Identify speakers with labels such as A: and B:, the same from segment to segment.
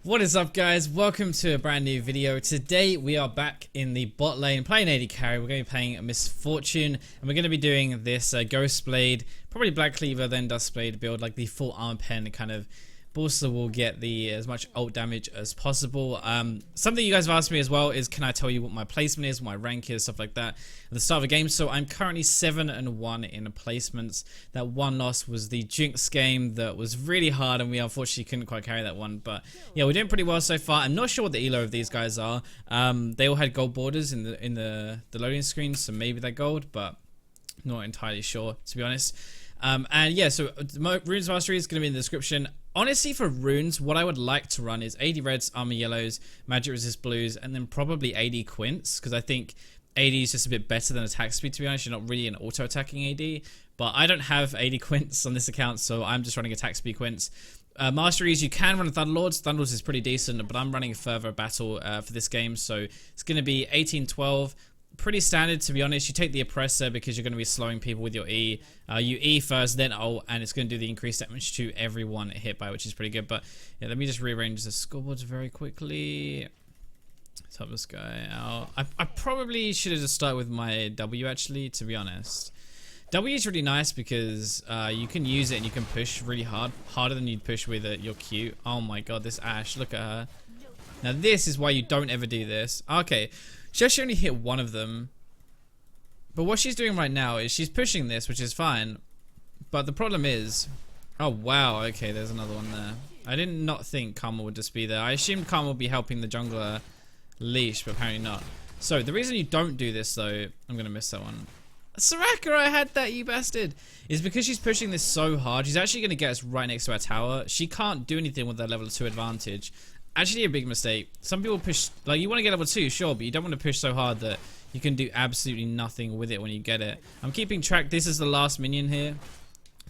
A: What is up, guys? Welcome to a brand new video. Today we are back in the bot lane playing AD carry. We're going to be playing Miss Fortune, and we're going to be doing this Ghostblade, probably Black Cleaver, then Dustblade build, like the full armor pen kind of boost, so we'll get the as much ult damage as possible. Something you guys have asked me as well is, can I tell you what my placement is, what my rank is, stuff like that at the start of the game. So I'm currently 7-1 in placements. That one loss was the Jinx game that was really hard, and we unfortunately couldn't quite carry that one. But yeah, we're doing pretty well so far. I'm not sure what the elo of these guys are. They all had gold borders in the loading screen, so maybe they're gold, but not entirely sure, to be honest. And yeah, so runes mastery is going to be in the description. Honestly, for runes, what I would like to run is AD reds, armor yellows, magic resist blues, and then probably AD quints, because I think AD is just a bit better than attack speed, to be honest. You're not really an auto-attacking AD, but I don't have AD quints on this account, so I'm just running attack speed quints. Masteries, you can run Thunderlords. Thunderlords is pretty decent, but I'm running a further battle for this game, so it's going to be 18-12. Pretty standard, to be honest. You take the oppressor because you're going to be slowing people with your E. You E first, then ult, and it's going to do the increased damage to everyone hit by, which is pretty good. But yeah, let me just rearrange the scoreboards very quickly. Let's help this guy out. I probably should have just started with my W, actually, to be honest. W is really nice because you can use it and you can push really hard, harder than you'd push with your Q. Oh my god, this Ashe, look at her. Now this is why you don't ever do this. Okay. She actually only hit one of them. But what she's doing right now is she's pushing this, which is fine. But the problem is... Oh, wow. Okay, there's another one there. I did not think Karma would just be there. I assumed Karma would be helping the jungler leash, but apparently not. So, the reason you don't do this, though... I'm going to miss that one. Soraka, I had that, you bastard! Is because she's pushing this so hard. She's actually going to get us right next to our tower. She can't do anything with that level 2 advantage. Actually a big mistake. Some people push, like, you want to get level 2, sure, but you don't want to push so hard that you can do absolutely nothing with it when you get it. I'm keeping track. This is the last minion here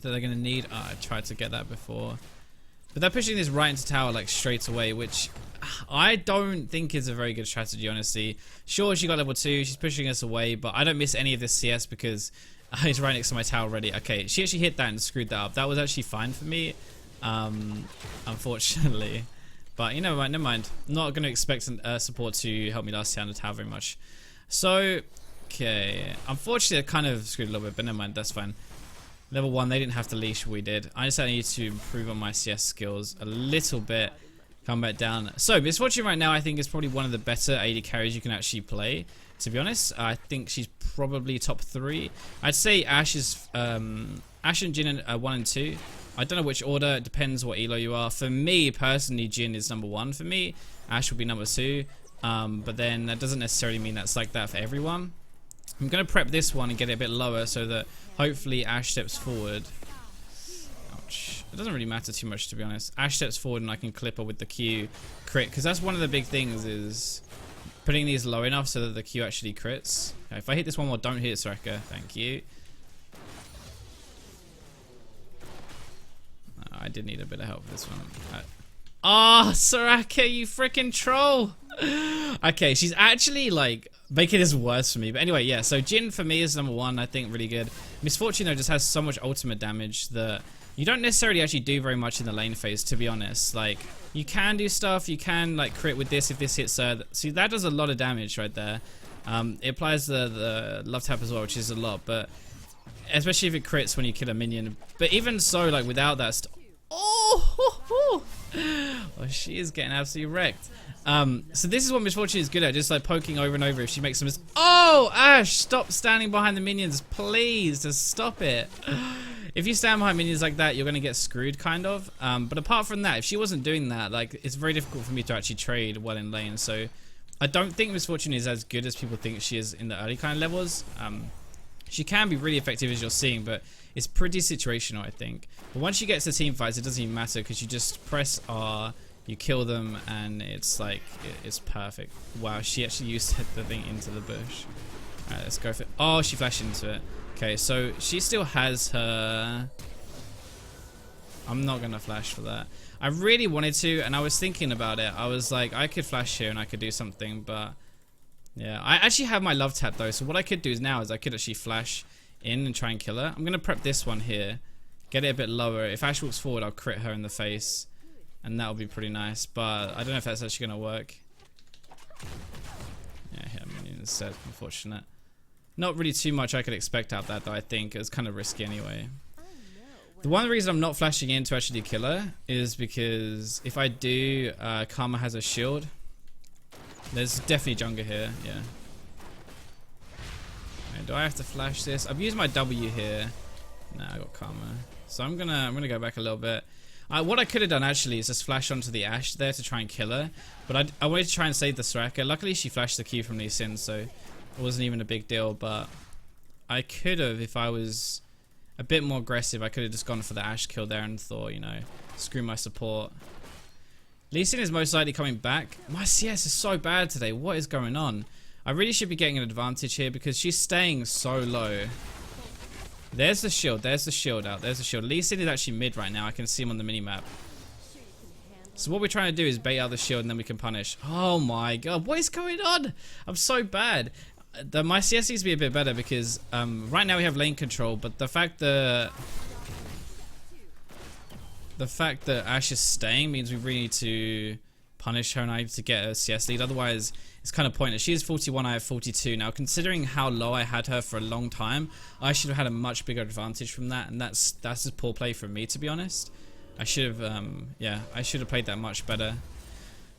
A: that they're going to need. Oh, I tried to get that before. But they're pushing this right into tower, like, straight away, which I don't think is a very good strategy, honestly. Sure, she got level 2. She's pushing us away, but I don't miss any of this CS because it's right next to my tower already. Okay, she actually hit that and screwed that up. That was actually fine for me, unfortunately. But you know what, never mind. I'm not going to expect support to help me last down the tower very much. So, okay. Unfortunately, I kind of screwed a little bit, but never mind, that's fine. Level 1, they didn't have to leash, we did. I just need to improve on my CS skills a little bit. Come back down. So, Miss Fortune right now, I think, is probably one of the better AD carries you can actually play. To be honest, I think she's probably top 3. I'd say Ashe is... Ashe and Jhin are 1 and 2. I don't know which order, it depends what elo you are. For me, personally, Jhin is number 1 for me. Ashe will be number 2. But then that doesn't necessarily mean that's like that for everyone. I'm going to prep this one and get it a bit lower so that hopefully Ashe steps forward. Ouch. It doesn't really matter too much, to be honest. Ashe steps forward and I can clip her with the Q crit. Because that's one of the big things is putting these low enough so that the Q actually crits. Okay, if I hit this one more, don't hit Soraka. Thank you. I did need a bit of help with this one. Oh, Soraka, you freaking troll! Okay, she's actually, like, making this worse for me. But anyway, yeah, so Jhin for me is number 1, I think, really good. Miss Fortune, though, just has so much ultimate damage that you don't necessarily actually do very much in the lane phase, to be honest. Like, you can do stuff, you can, like, crit with this if this hits her. See, that does a lot of damage right there. It applies the love tap as well, which is a lot, but especially if it crits when you kill a minion. But even so, like, without that oh, she is getting absolutely wrecked. So this is what Miss Fortune is good at, just like poking over and over if she makes some Oh, Ashe, stop standing behind the minions, please, just stop it. If you stand behind minions like that, you're going to get screwed, kind of. But apart from that, if she wasn't doing that, like, it's very difficult for me to actually trade well in lane. So I don't think Miss Fortune is as good as people think she is in the early kind of levels. She can be really effective, as you're seeing, but it's pretty situational, I think. But once you get to team fights, it doesn't even matter because you just press R, you kill them, and it's like, it's perfect. Wow, she actually used the thing into the bush. Alright, let's go for it. Oh, she flashed into it. Okay, so she still has her... I'm not going to flash for that. I really wanted to, and I was thinking about it. I was like, I could flash here and I could do something, but... Yeah, I actually have my love tap though, so what I could do now is I could actually flash in and try and kill her. I'm going to prep this one here, get it a bit lower. If Ashe walks forward, I'll crit her in the face, and that'll be pretty nice. But I don't know if that's actually gonna work. Yeah, hit a minion instead. Unfortunate. Not really too much I could expect out of that though. I think it was kind of risky anyway. The one reason I'm not flashing in to actually kill her is because if I do, Karma has a shield. There's definitely Jungle here, yeah. Okay, do I have to flash this? I've used my W here. Nah, I got Karma. So I'm gonna go back a little bit. What I could have done actually is just flash onto the Ashe there to try and kill her. But I wanted to try and save the Soraka. Luckily she flashed the Q from Lee Sin, so it wasn't even a big deal. But I could have, if I was a bit more aggressive, I could have just gone for the Ashe kill there and thought, you know, screw my support. Lee Sin is most likely coming back. My CS is so bad today. What is going on? I really should be getting an advantage here because she's staying so low. There's the shield. There's the shield out. There's the shield. Lee Sin is actually mid right now. I can see him on the minimap. So what we're trying to do is bait out the shield and then we can punish. Oh my god. What is going on? I'm so bad. My CS needs to be a bit better because right now we have lane control, but the fact that Ashe is staying means we really need to punish her and I to get a CS lead. Otherwise, it's kind of pointless. She is 41, I have 42. Now, considering how low I had her for a long time, I should have had a much bigger advantage from that, and that's just poor play from me, to be honest. I should have, yeah, I should have played that much better.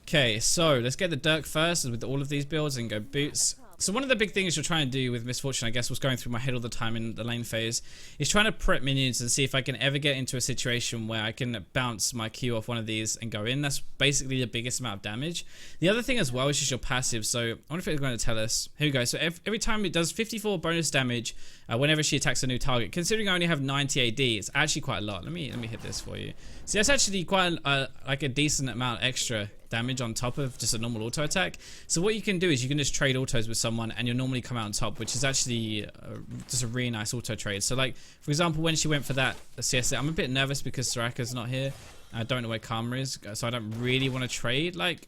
A: Okay, so let's get the Dirk first with all of these builds and go boots. So one of the big things you're trying to do with Miss Fortune, I guess, was going through my head all the time in the lane phase, is trying to prep minions and see if I can ever get into a situation where I can bounce my Q off one of these and go in. That's basically the biggest amount of damage. The other thing as well is just your passive. So I wonder if it's going to tell us. Here we go. So every time it does 54 bonus damage whenever she attacks a new target. Considering I only have 90 AD, it's actually quite a lot. Let me hit this for you. See, that's actually quite like a decent amount extra damage on top of just a normal auto attack. So what you can do is you can just trade autos with someone and you'll normally come out on top, which is actually just a really nice auto trade. So like, for example, when she went for that CS, I'm a bit nervous because Soraka's not here. I don't know where Karma is, so I don't really want to trade like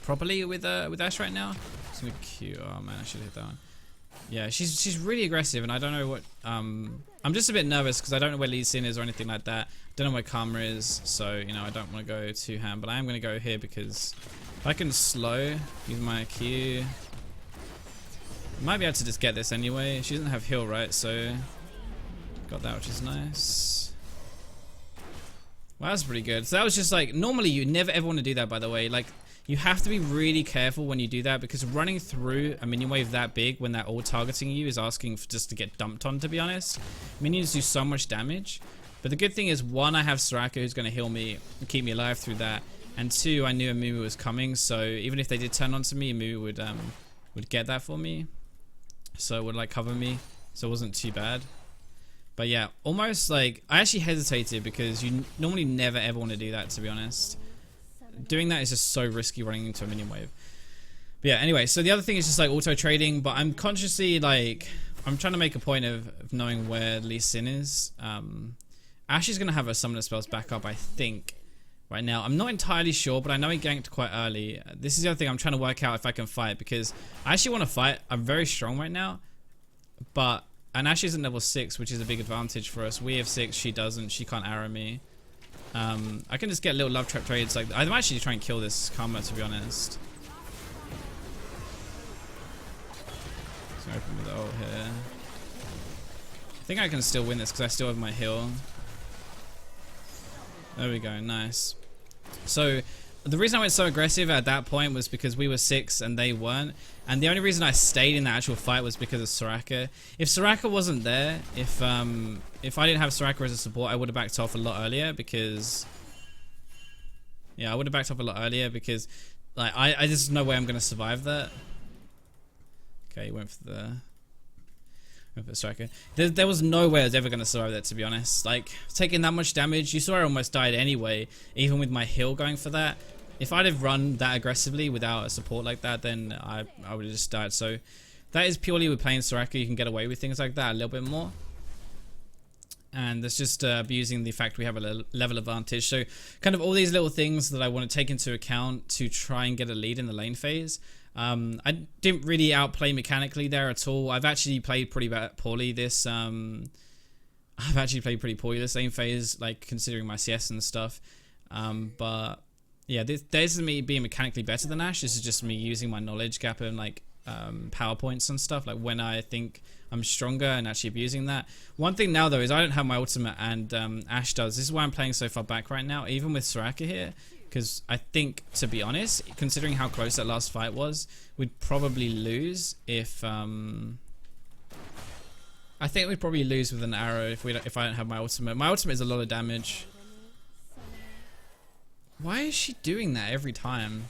A: properly with Ashe right now. It's gonna Q. Oh man, I should hit that one. Yeah, she's really aggressive, and I don't know what. I'm just a bit nervous because I don't know where Lee Sin is or anything like that. Don't know where Karma is, so you know I don't want to go too ham. But I am going to go here because if I can slow, use my Q. I might be able to just get this anyway. She doesn't have heal, right? So got that, which is nice. Well, that's pretty good. So that was just like normally you never ever want to do that. By the way, like. You have to be really careful when you do that because running through a minion wave that big when they're all targeting you is asking for just to get dumped on, to be honest. Minions do so much damage. But the good thing is, one, I have Soraka who's going to heal me and keep me alive through that. And two, I knew Amumu was coming, so even if they did turn onto me, Amumu would get that for me. So it would like cover me, so it wasn't too bad. But yeah, almost like, I actually hesitated because you normally never ever want to do that, to be honest. Doing that is just so risky running into a minion wave. But yeah, anyway, so the other thing is just like auto trading, but I'm consciously like, I'm trying to make a point of knowing where Lee Sin is. Ashe is going to have her summoner spells back up, I think, right now. I'm not entirely sure, but I know he ganked quite early. This is the other thing I'm trying to work out if I can fight, because I actually want to fight. I'm very strong right now, and Ashe isn't level 6, which is a big advantage for us. We have 6, she doesn't, she can't arrow me. I can just get little love trap trades. Like I'm actually trying to kill this Karma, to be honest. So open with the ult here. I think I can still win this because I still have my heal. There we go, nice. So the reason I went so aggressive at that point was because we were 6 and they weren't. And the only reason I stayed in the actual fight was because of Soraka. If Soraka wasn't there, if I didn't have Soraka as a support, I would have backed off a lot earlier because... Yeah, I would have backed off a lot earlier because like I just no way I'm going to survive that. Okay, he went for the... Soraka. There was no way I was ever going to survive that, to be honest. Like, taking that much damage, you saw I almost died anyway, even with my heal going for that. If I'd have run that aggressively without a support like that, then I would have just died. So that is purely with playing Soraka, you can get away with things like that a little bit more. And that's just abusing the fact we have a level advantage. So kind of all these little things that I want to take into account to try and get a lead in the lane phase. I didn't really outplay mechanically there at all. I've actually played pretty poorly this. I've actually played pretty poorly this lane phase, like considering my CS and stuff. But yeah, this isn't me being mechanically better than Ashe. This is just me using my knowledge gap and like PowerPoints and stuff, like when I think I'm stronger and actually abusing that. One thing now though is I don't have my ultimate, and Ashe does. This is why I'm playing so far back right now, even with Soraka here, because I think, to be honest, considering how close that last fight was, we'd probably lose if I think we'd probably lose with an arrow if I don't have my ultimate. My ultimate is a lot of damage. Why is she doing that every time?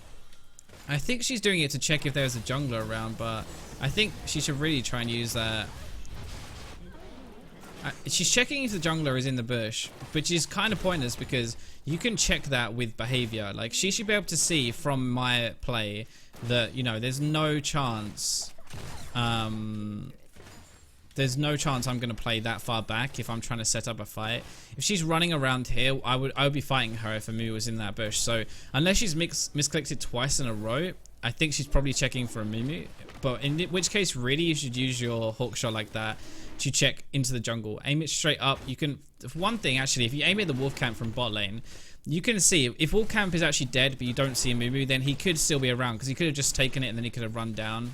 A: I think she's doing it to check if there's a jungler around, but I think she should really try and use that. She's checking if the jungler is in the bush, which is kind of pointless because you can check that with behavior. Like, she should be able to see from my play that, you know, there's no chance I'm going to play that far back if I'm trying to set up a fight. If she's running around here, I would be fighting her if Amu was in that bush. So unless she's misclicked it twice in a row, I think she's probably checking for a Mumu. But in which case, really, you should use your hook shot like that to check into the jungle. Aim it straight up. You can, one thing actually, if you aim at the wolf camp from bot lane, you can see if wolf camp is actually dead but you don't see a Mumu, then he could still be around because he could have just taken it and then he could have run down.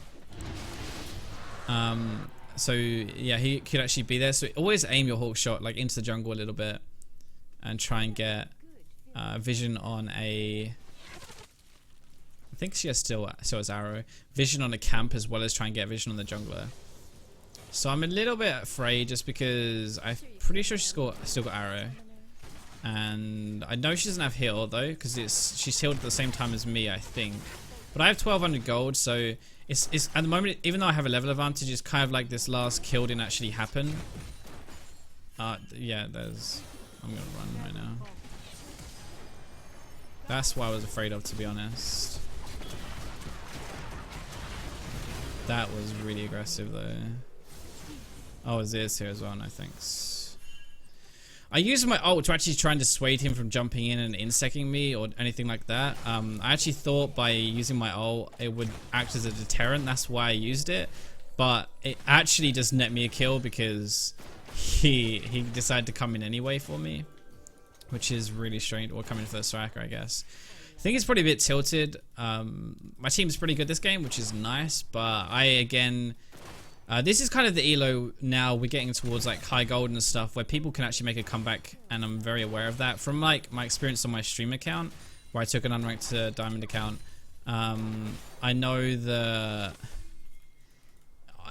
A: So yeah, he could actually be there. So always aim your hawk shot like into the jungle a little bit and try and get vision on a, I think she has still has arrow, vision on a camp as well as try and get vision on the jungler. So I'm a little bit afraid just because I'm pretty sure she's still got arrow, and I know she doesn't have heal though because she's healed at the same time as me, I think. But I have 1200 gold, so it's at the moment, even though I have a level advantage, it's kind of like this last kill didn't actually happen. Yeah, I'm gonna run right now. That's what I was afraid of, to be honest. That was really aggressive though. Oh, Azir's here as well, no thanks. I used my ult to actually try and dissuade him from jumping in and insecting me or anything like that. I actually thought by using my ult it would act as a deterrent, that's why I used it. But it actually just net me a kill because he decided to come in anyway for me, which is really strange. Or coming for the striker, I guess. I think it's probably a bit tilted. My team's pretty good this game, which is nice, but this is kind of the elo now. We're getting towards like high gold and stuff where people can actually make a comeback, and I'm very aware of that from like my experience on my stream account where I took an unranked to diamond account. I know that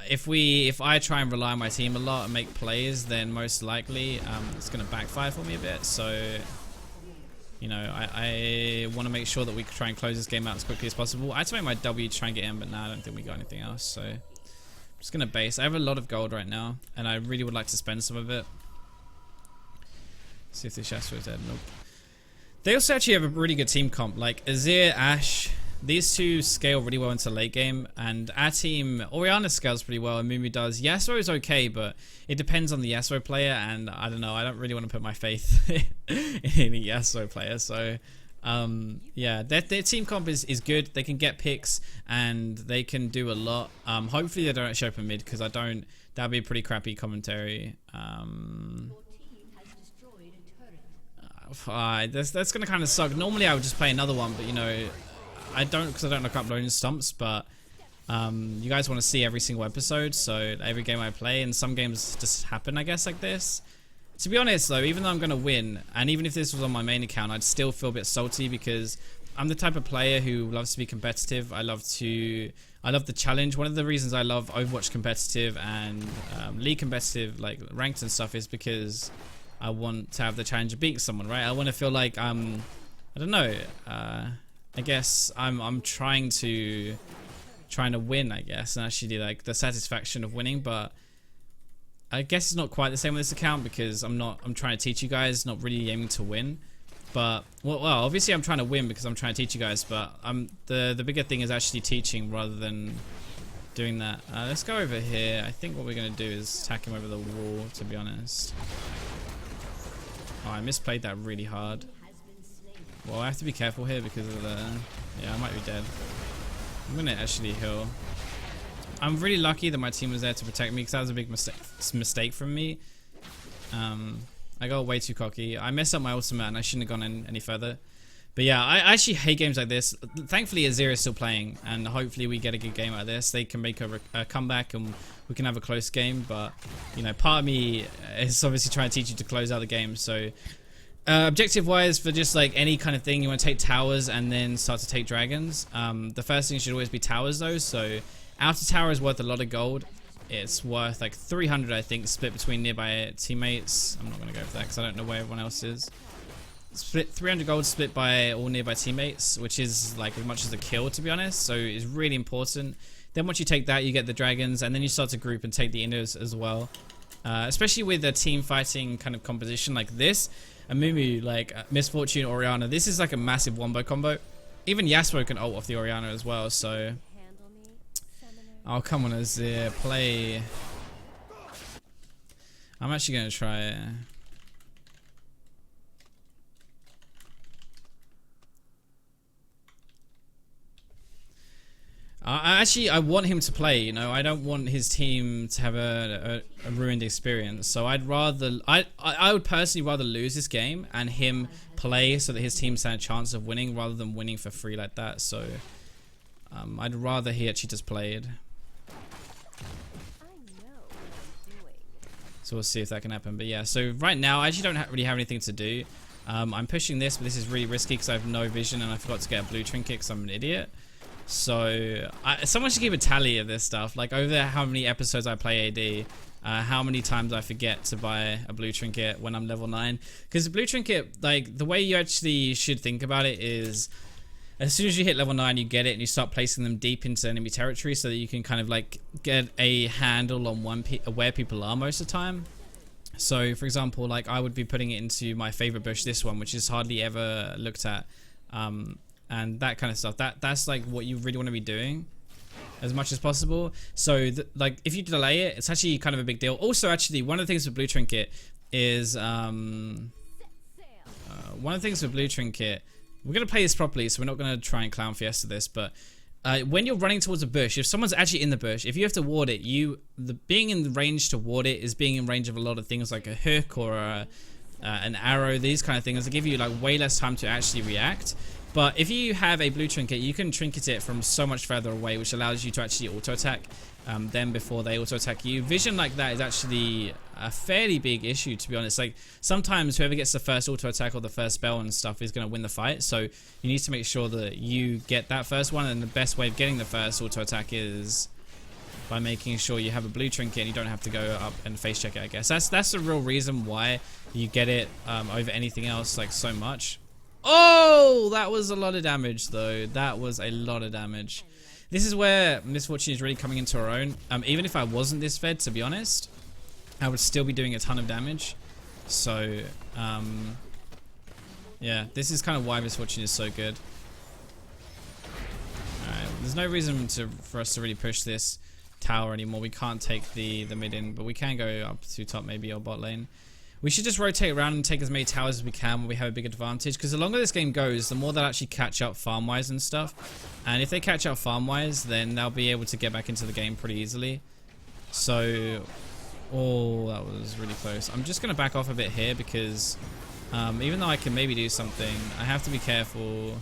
A: if I try and rely on my team a lot and make plays, then most likely it's going to backfire for me a bit. So you know, I want to make sure that we try and close this game out as quickly as possible. I had to make my W to try and get in, but now I don't think we got anything else, so I'm just gonna base. I have a lot of gold right now, and I really would like to spend some of it. See if the Shastra is dead. Nope. They also actually have a really good team comp. Like Azir, Ashe, these two scale really well into late game, and our team, Orianna scales pretty well, and Mumu does. Yasuo is okay, but it depends on the Yasuo player, and I don't know. I don't really want to put my faith in any Yasuo player. So yeah, their team comp is good. They can get picks and they can do a lot. Hopefully they don't show up in mid, because that'd be a pretty crappy commentary. That's gonna kind of suck. Normally I would just play another one, but you know, I don't, because I don't look up loading stumps. But you guys want to see every single episode, so every game I play, and some games just happen, I guess, like this. To be honest though, even though I'm gonna win, and even if this was on my main account, I'd still feel a bit salty, because I'm the type of player who loves to be competitive. I love the challenge. One of the reasons I love Overwatch competitive and League competitive, like ranked and stuff, is because I want to have the challenge of beating someone, right? I want to feel like I don't know. I guess I'm trying to win, I guess, and actually like the satisfaction of winning. But I guess it's not quite the same with this account, because I'm trying to teach you guys, not really aiming to win. But well, obviously I'm trying to win because I'm trying to teach you guys. But the bigger thing is actually teaching rather than doing that. Let's go over here. I think what we're gonna do is attack him over the wall, to be honest. Oh, I misplayed that really hard. Well, I have to be careful here because of the... Yeah, I might be dead. I'm going to actually heal. I'm really lucky that my team was there to protect me, because that was a big mistake from me. I got way too cocky. I messed up my ultimate and I shouldn't have gone in any further. But yeah, I actually hate games like this. Thankfully, Azir is still playing, and hopefully we get a good game out of this. They can make a comeback and we can have a close game. But, you know, part of me is obviously trying to teach you to close out the game. So, objective-wise, for just like any kind of thing, you want to take towers and then start to take dragons. The first thing should always be towers, though. So, outer tower is worth a lot of gold. It's worth like 300, I think, split between nearby teammates. I'm not going to go for that because I don't know where everyone else is. Split 300 gold split by all nearby teammates, which is like as much as a kill, to be honest. So it's really important. Then once you take that, you get the dragons, and then you start to group and take the inners as well. Especially with a team fighting kind of composition like this. A Mumu like Miss Fortune, Orianna, this is like a massive wombo combo. Even Yasuo can ult off the Orianna as well, so... Oh, come on, Azir, play. I'm actually going to try it. I want him to play, you know. I don't want his team to have a ruined experience. So I'd rather... I would personally rather lose this game and him play so that his team stand a chance of winning rather than winning for free like that. So I'd rather he actually just played. So we'll see if that can happen. But yeah, so right now I actually don't really have anything to do. I'm pushing this, but this is really risky because I have no vision and I forgot to get a blue trinket because I'm an idiot. So someone should keep a tally of this stuff. Like over how many episodes I play AD, how many times I forget to buy a blue trinket when I'm level 9. Because the blue trinket, like the way you actually should think about it is... As soon as you hit level 9, you get it and you start placing them deep into enemy territory so that you can kind of like get a handle on where people are most of the time. So, for example, like I would be putting it into my favorite bush, this one, which is hardly ever looked at, and that kind of stuff. That's like what you really want to be doing as much as possible. So, like if you delay it, it's actually kind of a big deal. Also, actually, one of the things with blue trinket is we're going to play this properly, so we're not going to try and clown fiesta this, but when you're running towards a bush, if someone's actually in the bush, if you have to ward it, being in the range to ward it is being in range of a lot of things like a hook or an arrow, these kind of things. They give you like way less time to actually react. But if you have a blue trinket, you can trinket it from so much further away, which allows you to actually auto-attack them before they auto-attack you. Vision like that is actually a fairly big issue, to be honest. Like sometimes whoever gets the first auto-attack or the first spell and stuff is going to win the fight. So you need to make sure that you get that first one, and the best way of getting the first auto-attack is by making sure you have a blue trinket and you don't have to go up and face check it, I guess. That's the real reason why you get it over anything else like so much. Oh, that was a lot of damage though. That was a lot of damage. This is where Miss Fortune is really coming into her own. Even if I wasn't this fed, to be honest, I would still be doing a ton of damage. So, yeah, this is kind of why Miss Fortune is so good. Alright, there's no reason for us to really push this tower anymore. We can't take the mid in, but we can go up to top maybe or bot lane. We should just rotate around and take as many towers as we can when we have a big advantage, because the longer this game goes, the more they'll actually catch up farm-wise and stuff. And if they catch up farm-wise, then they'll be able to get back into the game pretty easily. So, oh, that was really close. I'm just going to back off a bit here because even though I can maybe do something, I have to be careful.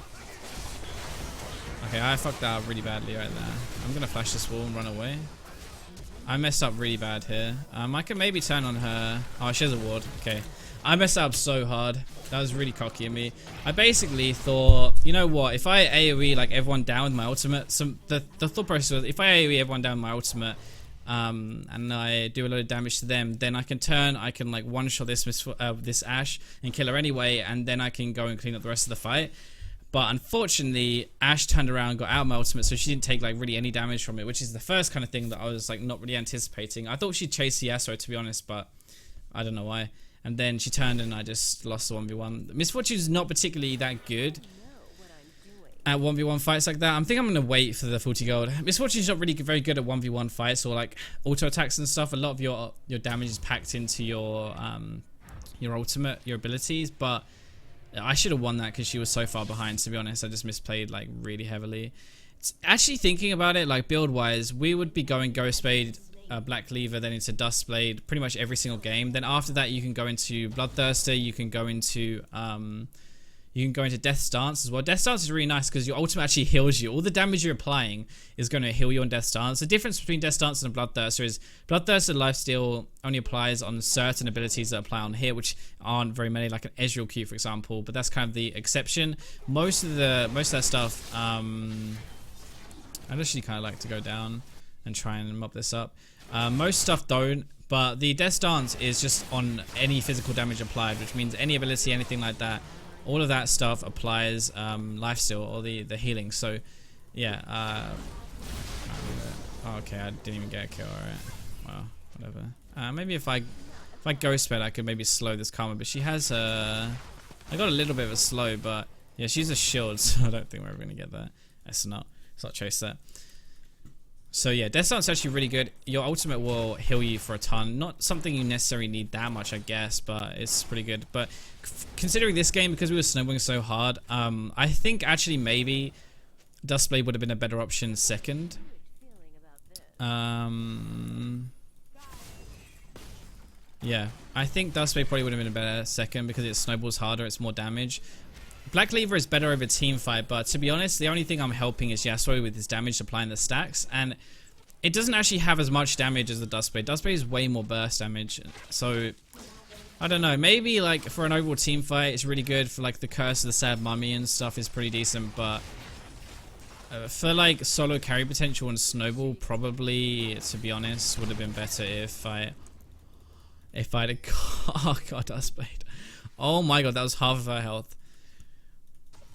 A: Okay, I fucked that up really badly right there. I'm going to flash this wall and run away. I messed up really bad here. I can maybe turn on her. Oh, she has a ward. Okay. I messed up so hard. That was really cocky of me. I basically thought, you know what? If I AoE like everyone down with my ultimate, the thought process was if I AoE everyone down with my ultimate, and I do a lot of damage to them, then I can like one-shot this Ashe and kill her anyway, and then I can go and clean up the rest of the fight. But unfortunately, Ashe turned around, got out of my ultimate, so she didn't take like really any damage from it, which is the first kind of thing that I was like not really anticipating. I thought she'd chase the Yasuo, to be honest, but I don't know why. And then she turned and I just lost the 1v1. Miss Fortune is not particularly that good at 1v1 fights like that. I think I'm going to wait for the 40 gold. Miss Fortune's not really very good at 1v1 fights or like auto attacks and stuff. A lot of your damage is packed into your ultimate, your abilities, but I should have won that because she was so far behind, to be honest. I just misplayed like really heavily. It's actually thinking about it, like build wise, we would be going Ghostblade Black Cleaver, then into Dustblade pretty much every single game. Then after that you can go into Bloodthirster, you can go into Death Stance as well. Death Stance is really nice because your ultimate actually heals you. All the damage you're applying is going to heal you on Death Stance. The difference between Death Stance and Bloodthirster is Bloodthirster lifesteal only applies on certain abilities that apply on here, which aren't very many, like an Ezreal Q for example, but that's kind of the exception. Most of that stuff, I'd actually kind of like to go down and try and mop this up. Most stuff don't, but the Death Stance is just on any physical damage applied, which means any ability, anything like that, all of that stuff applies lifesteal or the healing. So yeah, okay, I didn't even get a kill. Alright, well, whatever. Maybe if I Ghostblade, I could maybe slow this Karma, but she has I got a little bit of a slow, but yeah, she's a shield, so I don't think we're ever gonna get that. Let's not chase that. So yeah, Death Stance is actually really good. Your ultimate will heal you for a ton. Not something you necessarily need that much, I guess, but it's pretty good. But considering this game, because we were snowballing so hard, I think actually maybe Dustblade would have been a better option second. Yeah, I think Dustblade probably would have been a better second because it snowballs harder, it's more damage. Black Cleaver is better over teamfight, but to be honest, the only thing I'm helping is Yasuo with his damage applying the stacks, and it doesn't actually have as much damage as the Dustblade. Dustblade is way more burst damage, so I don't know. Maybe like for an overall teamfight, it's really good. For like the Curse of the Sad Mummy and stuff is pretty decent, but for like solo carry potential and snowball, probably, to be honest, would have been better if I'd have oh god, Dustblade. Oh my god, that was half of her health.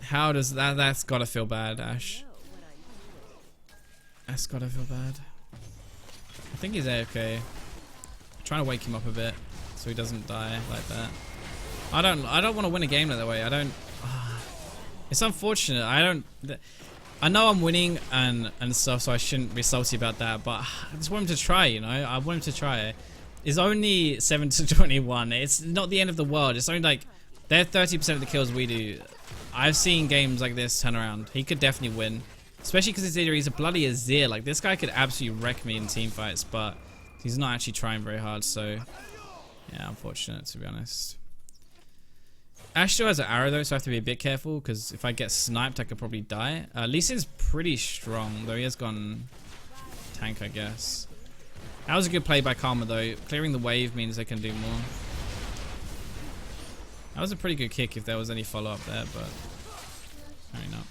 A: How does that? That's gotta feel bad, Ash. That's gotta feel bad. I think he's AFK. I'm trying to wake him up a bit so he doesn't die like that. I don't want to win a game that way. I don't. It's unfortunate. I know I'm winning and stuff, so I shouldn't be salty about that. But I just want him to try. You know, I want him to try. It's only 7-21. It's not the end of the world. It's only like they're 30% of the kills we do. I've seen games like this turn around. He could definitely win. Especially because he's a bloody Azir. Like, this guy could absolutely wreck me in team fights, but he's not actually trying very hard, so yeah, unfortunate, to be honest. Ash still has an arrow, though, so I have to be a bit careful, because if I get sniped, I could probably die. Lee Sin's pretty strong, though he has gone tank, I guess. That was a good play by Karma, though. Clearing the wave means they can do more. That was a pretty good kick if there was any follow-up there, but maybe not.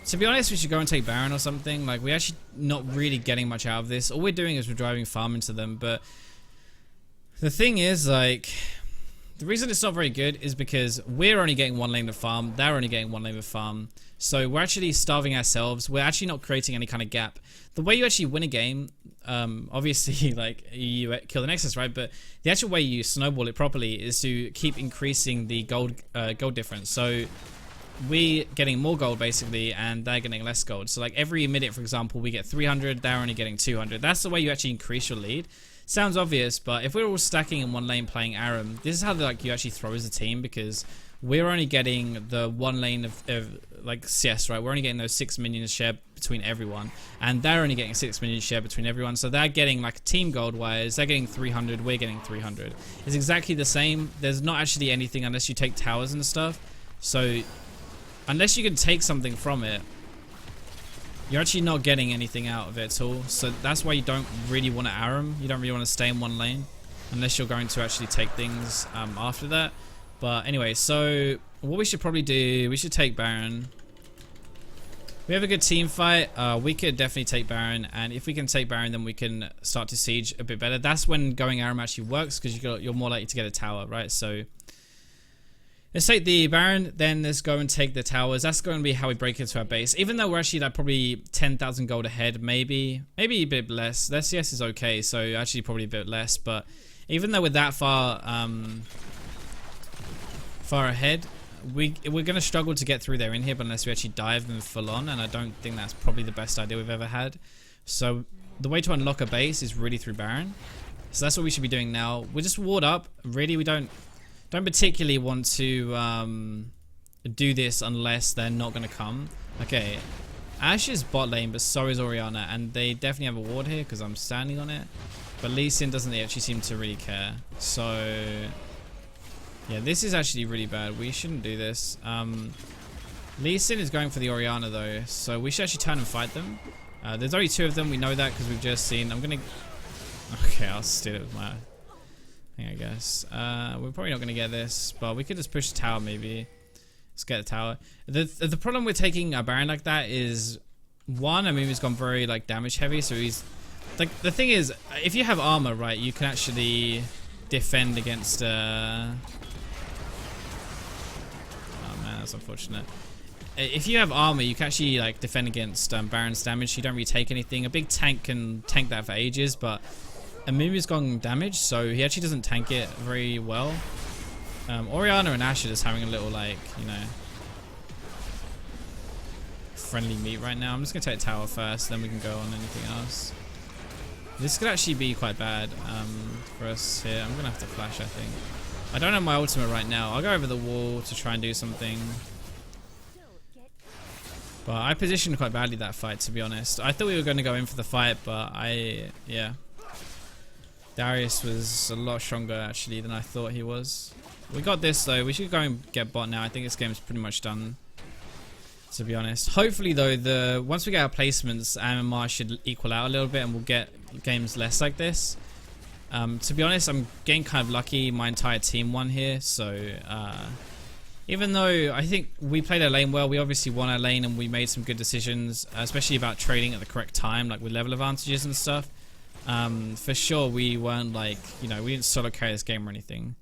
A: To be honest, we should go and take Baron or something. Like, we're actually not really getting much out of this. All we're doing is we're driving farm into them, but the thing is, like, the reason it's not very good is because we're only getting one lane of farm, they're only getting one lane of farm. So we're actually starving ourselves. We're actually not creating any kind of gap. The way you actually win a game, obviously, like, you kill the Nexus, right? But the actual way you snowball it properly is to keep increasing the gold difference. So we're getting more gold, basically, and they're getting less gold. So, like, every minute, for example, we get 300, they're only getting 200. That's the way you actually increase your lead. Sounds obvious, but if we're all stacking in one lane playing Aram, this is how, like, you actually throw as a team, because we're only getting the one lane of like, CS, right? We're only getting those 6 minions share between everyone, and they're only getting 6 minions share between everyone. So they're getting, like, team gold wise, they're getting 300, we're getting 300. It's exactly the same. There's not actually anything unless you take towers and stuff. So unless you can take something from it, you're actually not getting anything out of it at all. So that's why you don't really want to Aram. You don't really want to stay in one lane unless you're going to actually take things after that. But anyway, so what we should probably do, we should take Baron. We have a good team fight. We could definitely take Baron, and if we can take Baron, then we can start to siege a bit better. That's when going Aram actually works, because you're more likely to get a tower, right? So let's take the Baron, then let's go and take the towers. That's going to be how we break into our base. Even though we're actually like probably 10,000 gold ahead, maybe a bit less. Their CS is okay, so actually probably a bit less. But even though we're that far ahead, we're going to struggle to get through their inhib unless we actually dive them full on, and I don't think that's probably the best idea we've ever had. So the way to unlock a base is really through Baron. So that's what we should be doing now. We'll just ward up. Really, we don't particularly want to do this unless they're not going to come. Okay, Ashe is bot lane, but so is Orianna, and they definitely have a ward here because I'm standing on it. But Lee Sin doesn't actually seem to really care. So yeah, this is actually really bad. We shouldn't do this. Lee Sin is going for the Orianna though, so we should actually turn and fight them. There's only 2 of them. We know that because we've just seen. Okay, I'll steal it with my thing, I guess. We're probably not gonna get this, but we could just push the tower maybe. Let's get the tower. The problem with taking a Baron like that is, one, I mean, he's gone very like damage heavy, so he's like, the thing is, if you have armor, right, you can actually defend against. Oh man, that's unfortunate. If you have armor, you can actually like defend against Baron's damage. You don't really take anything. A big tank can tank that for ages, but Amumu's gone damage, so he actually doesn't tank it very well. Orianna and Ashe are just having a little, like, you know, friendly meet right now. I'm just gonna take tower first, then we can go on anything else. This could actually be quite bad for us here. I'm gonna have to flash, I think. I don't have my ultimate right now. I'll go over the wall to try and do something. But I positioned quite badly that fight, to be honest. I thought we were going to go in for the fight, but yeah. Darius was a lot stronger, actually, than I thought he was. We got this, though. We should go and get bot now. I think this game's pretty much done, to be honest. Hopefully, though, once we get our placements, MMR should equal out a little bit, and we'll get games less like this. To be honest, I'm getting kind of lucky. My entire team won here, so even though I think we played our lane well, we obviously won our lane and we made some good decisions, especially about trading at the correct time, like with level advantages and stuff. For sure, we weren't like, you know, we didn't solo carry this game or anything.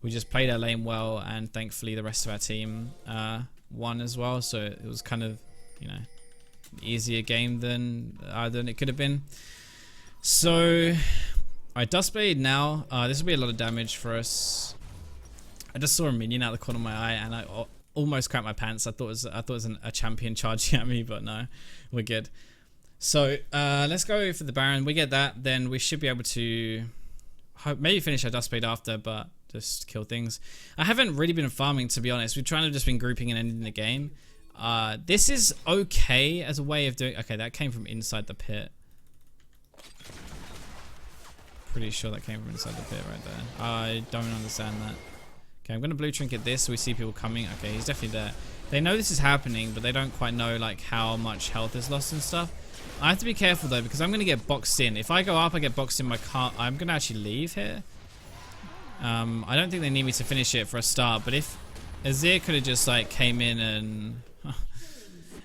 A: We just played our lane well, and thankfully the rest of our team won as well. So it was kind of, you know, an easier game than it could have been. So, alright, Dustblade now. This will be a lot of damage for us. I just saw a minion out the corner of my eye, and I almost crapped my pants. I thought it was a champion charging at me, but no, we're good. So let's go for the Baron. We get that, then we should be able to maybe finish our Dustblade after, but just kill things. I haven't really been farming, to be honest. We've trying to just been grouping and ending the game. This is okay as a way of doing. Okay, that came from inside the pit. Pretty sure that came from inside the pit right there. I don't understand that. Okay, I'm gonna blue trinket this so we see people coming. Okay, he's definitely there. They know this is happening, but they don't quite know like how much health is lost and stuff. I have to be careful though, because I'm gonna get boxed in. If I go up, I get boxed in my car. I'm gonna actually leave here. I don't think they need me to finish it for a start, but if Azir could have just like came in and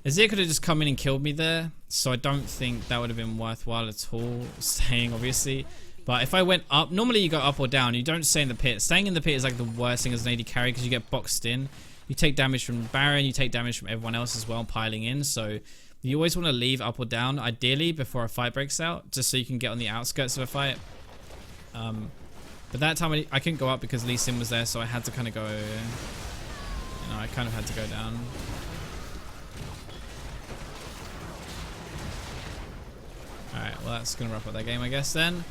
A: Azir could have just come in and killed me there, so I don't think that would have been worthwhile at all, staying obviously. But if I went up, normally you go up or down, you don't stay in the pit. Staying in the pit is like the worst thing as an AD carry because you get boxed in. You take damage from Baron, you take damage from everyone else as well piling in, so you always want to leave up or down, ideally before a fight breaks out, just so you can get on the outskirts of a fight. But that time I couldn't go up because Lee Sin was there, so I had to kind of go, you know, I kind of had to go down. Alright, well that's going to wrap up that game, I guess then.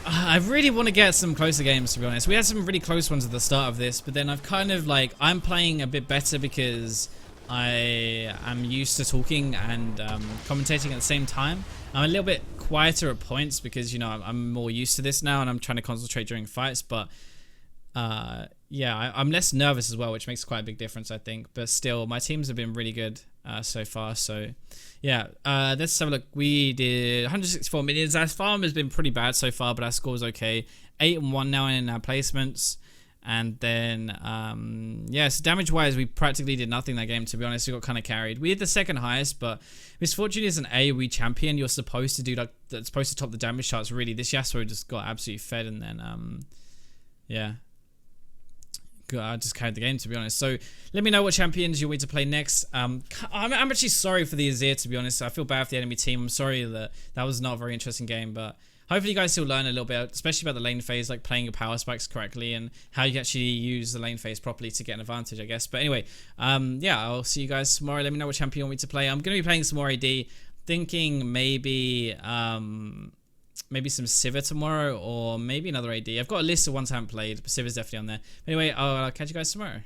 A: I really want to get some closer games, to be honest. We had some really close ones at the start of this, but then I've kind of like, I'm playing a bit better because I am used to talking and commentating at the same time. I'm a little bit quieter at points because, you know, I'm more used to this now and I'm trying to concentrate during fights, but yeah, I'm less nervous as well, which makes quite a big difference, I think. But still, my teams have been really good so far, so yeah, let's have a look. We did 164 millions. Our farm has been pretty bad so far, but our score is okay. 8-1 now in our placements. And then, yeah, so damage-wise, we practically did nothing that game, to be honest. We got kind of carried. We did the second highest, but Miss Fortune is an AoE champion. You're supposed to do, like, that's supposed to top the damage charts, really. This Yasuo just got absolutely fed, and then, yeah. I just carried the game, to be honest. So let me know what champions you want to play next. I'm actually sorry for the Azir, to be honest. I feel bad for the enemy team. I'm sorry that was not a very interesting game, but hopefully you guys still learn a little bit, especially about the lane phase, like playing your power spikes correctly and how you actually use the lane phase properly to get an advantage, I guess. But anyway, yeah, I'll see you guys tomorrow. Let me know what champion you want me to play. I'm going to be playing some more AD, thinking maybe maybe some Sivir tomorrow or maybe another AD. I've got a list of ones I haven't played, but Sivir's definitely on there. Anyway, I'll catch you guys tomorrow.